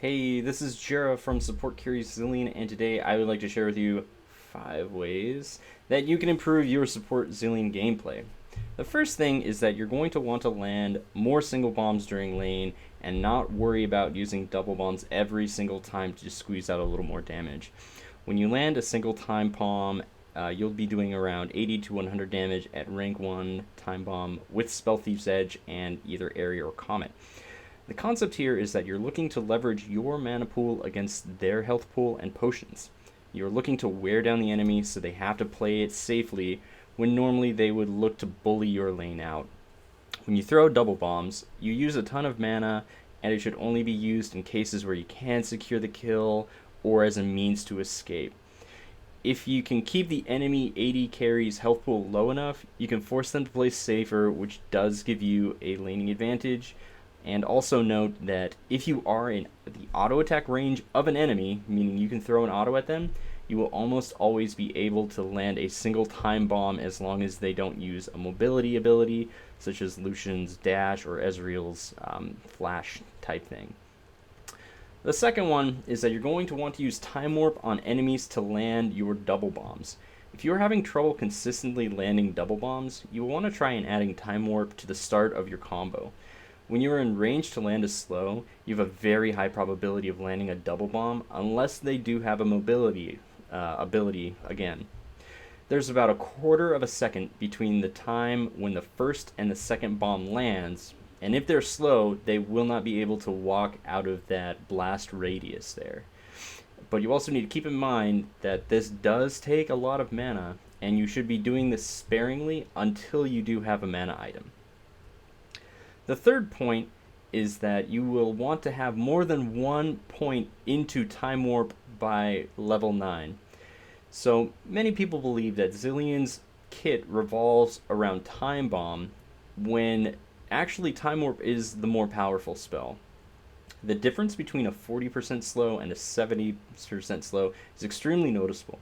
Hey, this is Jera from Support Curious Zillion, and today I would like to share with you 5 ways that you can improve your Support Zillion gameplay. The first thing is that you're going to want to land more single bombs during lane and not worry about using double bombs every single time to just squeeze out a little more damage. When you land a single time bomb, you'll be doing around 80 to 100 damage at rank 1 time bomb with Spell Thief's Edge and either Area or Comet. The concept here is that you're looking to leverage your mana pool against their health pool and potions. You're looking to wear down the enemy so they have to play it safely when normally they would look to bully your lane out. When you throw double bombs, you use a ton of mana, and it should only be used in cases where you can secure the kill or as a means to escape. If you can keep the enemy AD carry's health pool low enough, you can force them to play safer, which does give you a laning advantage. And also note that if you are in the auto attack range of an enemy, meaning you can throw an auto at them, you will almost always be able to land a single time bomb as long as they don't use a mobility ability, such as Lucian's dash or Ezreal's flash type thing. The second one is that you're going to want to use Time Warp on enemies to land your double bombs. If you're having trouble consistently landing double bombs, you will want to try and adding Time Warp to the start of your combo. When you are in range to land a slow, you have a very high probability of landing a double bomb unless they do have a mobility ability again. There's about a quarter of a second between the time when the first and the second bomb lands, and if they're slow, they will not be able to walk out of that blast radius there. But you also need to keep in mind that this does take a lot of mana, and you should be doing this sparingly until you do have a mana item. The third point is that you will want to have more than one point into Time Warp by level 9. So many people believe that Zillion's kit revolves around Time Bomb when actually Time Warp is the more powerful spell. The difference between a 40% slow and a 70% slow is extremely noticeable,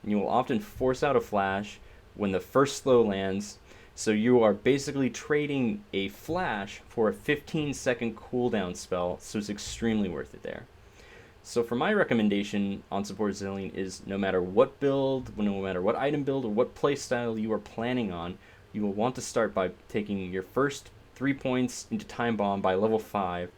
and you will often force out a flash when the first slow lands, so you are basically trading a flash for a 15-second cooldown spell, so it's extremely worth it there. So for my recommendation on Support Zillion is no matter what build, no matter what item build, or what playstyle you are planning on, you will want to start by taking your first 3 points into Time Bomb by level 5,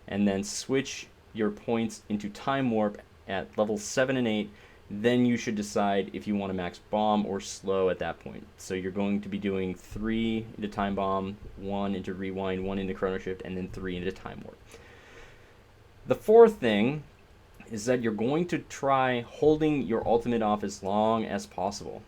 and then switch your points into Time Warp at level 7 and 8. Then you should decide if you want to max bomb or slow at that point. So you're going to be doing 3 into Time Bomb, 1 into Rewind, 1 into Chrono Shift, and then 3 into Time Warp. The fourth thing is that you're going to try holding your ultimate off as long as possible.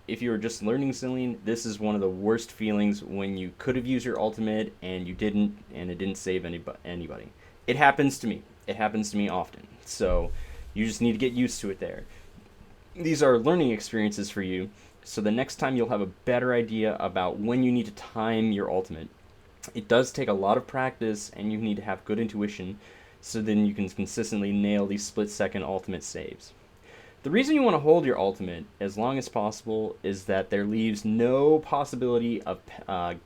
If you're just learning Zillion, this is one of the worst feelings when you could have used your ultimate and you didn't, and it didn't save anybody. It happens to me. It happens to me often. So you just need to get used to it there. These are learning experiences for you, so the next time you'll have a better idea about when you need to time your ultimate. It does take a lot of practice, and you need to have good intuition, so then you can consistently nail these split-second ultimate saves. The reason you want to hold your ultimate as long as possible is that there leaves no possibility of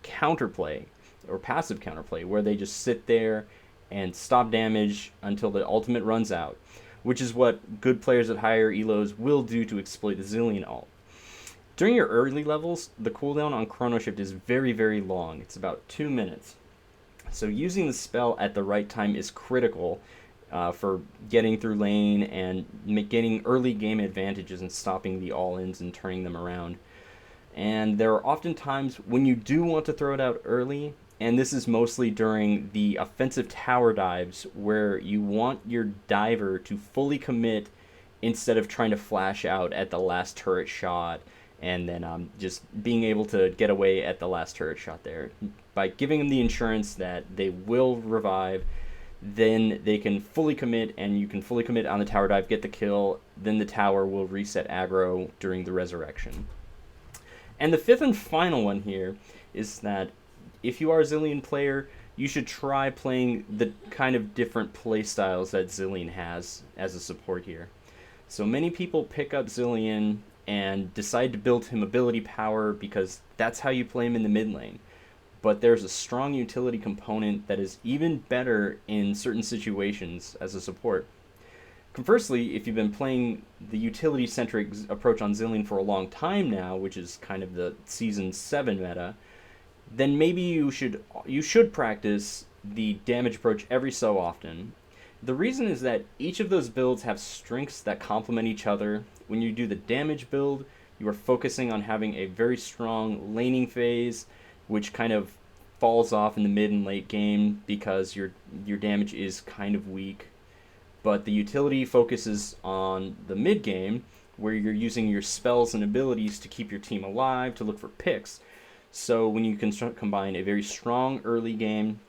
counterplay or passive counterplay where they just sit there and stop damage until the ultimate runs out, which is what good players at higher elos will do to exploit the Zillion ult. During your early levels, the cooldown on Chrono Shift is very, very long. It's about 2 minutes. So using the spell at the right time is critical for getting through lane and getting early game advantages and stopping the all-ins and turning them around. And there are often times when you do want to throw it out early, and this is mostly during the offensive tower dives where you want your diver to fully commit instead of trying to flash out at the last turret shot and then just being able to get away at the last turret shot there. By giving them the insurance that they will revive, then they can fully commit, and you can fully commit on the tower dive, get the kill, then the tower will reset aggro during the resurrection. And the fifth and final one here is that if you are a Zillion player, you should try playing the kind of different play styles that Zillion has as a support here. So many people pick up Zillion and decide to build him ability power because that's how you play him in the mid lane. but there's a strong utility component that is even better in certain situations as a support. Conversely, if you've been playing the utility-centric approach on Zilean for a long time now, which is kind of the Season 7 meta, then maybe you should practice the damage approach every so often. The reason is that each of those builds have strengths that complement each other. When you do the damage build, you are focusing on having a very strong laning phase, which kind of falls off in the mid and late game because your damage is kind of weak. But the utility focuses on the mid game, where you're using your spells and abilities to keep your team alive, to look for picks. So when you can combine a very strong early game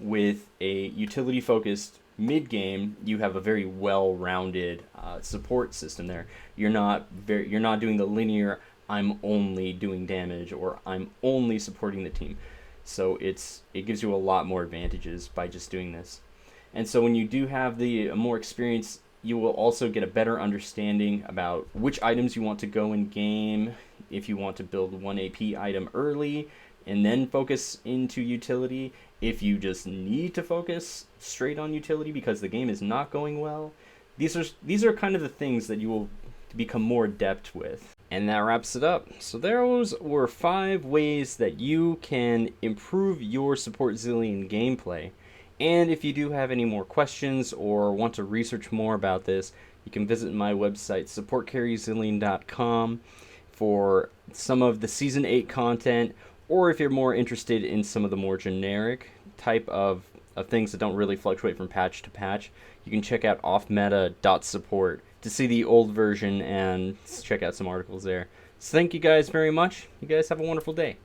with a utility-focused mid game, you have a very well-rounded support system there. You're not doing the linear I'm only doing damage or I'm only supporting the team. So it gives you a lot more advantages by just doing this. And so when you do have the more experience, you will also get a better understanding about which items you want to go in game, if you want to build one AP item early and then focus into utility, if you just need to focus straight on utility because the game is not going well. These are kind of the things that you will become more adept with. And that wraps it up. So those were 5 ways that you can improve your support Zilean gameplay. And if you do have any more questions or want to research more about this, you can visit my website, supportcarryzilean.com, for some of the Season 8 content, or if you're more interested in some of the more generic type of things that don't really fluctuate from patch to patch, you can check out offmeta.support to see the old version and check out some articles there. So thank you guys very much. You guys have a wonderful day.